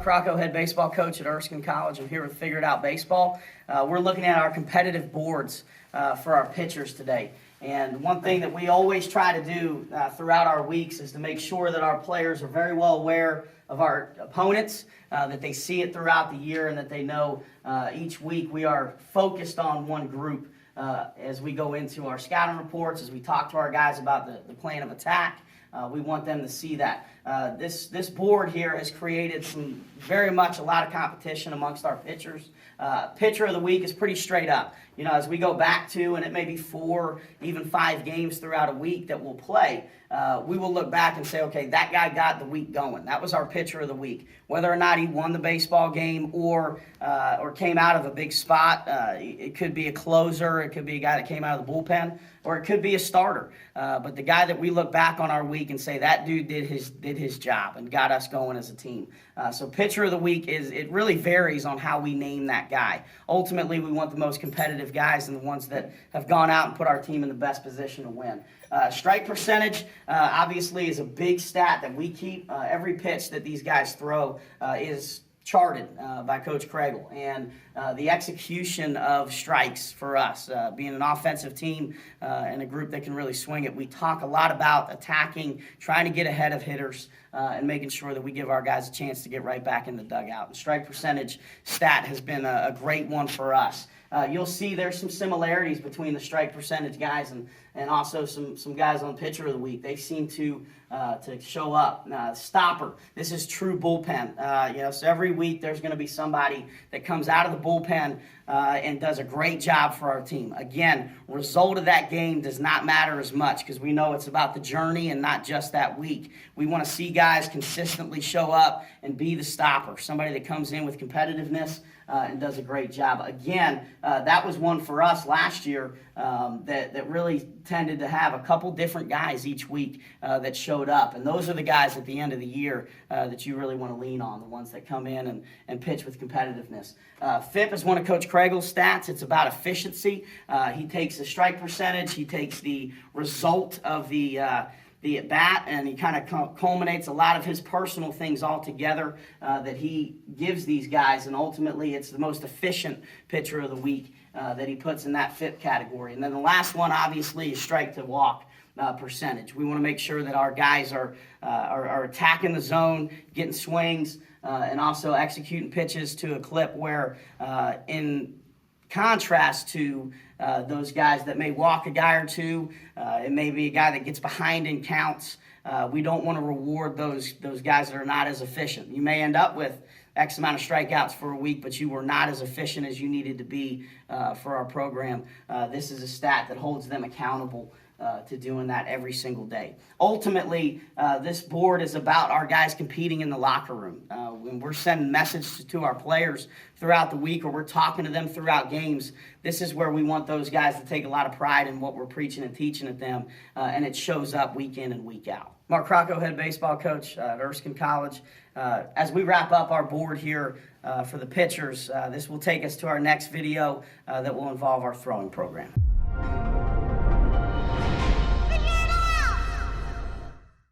Crocco, head baseball coach at Erksine College. I'm here with Figured Out Baseball. We're looking at our competitive boards for our pitchers today. And one thing that we always try to do throughout our weeks is to make sure that our players are very well aware of our opponents, that they see it throughout the year, and that they know each week we are focused on one group as we go into our scouting reports, as we talk to our guys about the plan of attack. We want them to see that. This board here has created very much a lot of competition amongst our pitchers. Pitcher of the week is pretty straight up. You know, as we go back to, and it may be 4, even 5 games throughout a week that we'll play, we will look back and say, okay, that guy got the week going. That was our pitcher of the week. Whether or not he won the baseball game or came out of a big spot, it could be a closer, it could be a guy that came out of the bullpen, or it could be a starter. But the guy that we look back on our week and say that dude did his job and got us going as a team. So pitcher of the week it really varies on how we name that guy. Ultimately, we want the most competitive guys and the ones that have gone out and put our team in the best position to win. Strike percentage obviously is a big stat that we keep. Every pitch that these guys throw is charted by Coach Crocco, and the execution of strikes for us, being an offensive team and a group that can really swing it, we talk a lot about attacking, trying to get ahead of hitters, and making sure that we give our guys a chance to get right back in the dugout. And strike percentage stat has been a great one for us. You'll see there's some similarities between the strike percentage guys and also some guys on pitcher of the week. They seem to show up. Stopper, this is true bullpen. So every week there's going to be somebody that comes out of the bullpen and does a great job for our team. Again, result of that game does not matter as much because we know it's about the journey and not just that week. We want to see guys consistently show up and be the stopper, somebody that comes in with competitiveness and does a great job. Again, that was one for us last year that really tended to have a couple different guys each week that showed up. And those are the guys at the end of the year that you really want to lean on, the ones that come in and pitch with competitiveness. FIP is one of Coach Craigel's stats. It's about efficiency. He takes the strike percentage. He takes the result of the at-bat, and he kind of culminates a lot of his personal things all together that he gives these guys, and ultimately it's the most efficient pitcher of the week that he puts in that FIP category. And then the last one, obviously, is strike to walk percentage. We want to make sure that our guys are attacking the zone, getting swings, and also executing pitches to a clip where in contrast to those guys that may walk a guy or two, it may be a guy that gets behind and counts. We don't want to reward those guys that are not as efficient. You may end up with X amount of strikeouts for a week, but you were not as efficient as you needed to be for our program. This is a stat that holds them accountable to doing that every single day. Ultimately, this board is about our guys competing in the locker room. When we're sending messages to our players throughout the week, or we're talking to them throughout games, this is where we want those guys to take a lot of pride in what we're preaching and teaching at them, and it shows up week in and week out. Mark Crocco, head baseball coach at Erskine College. As we wrap up our board here for the pitchers, this will take us to our next video that will involve our throwing program.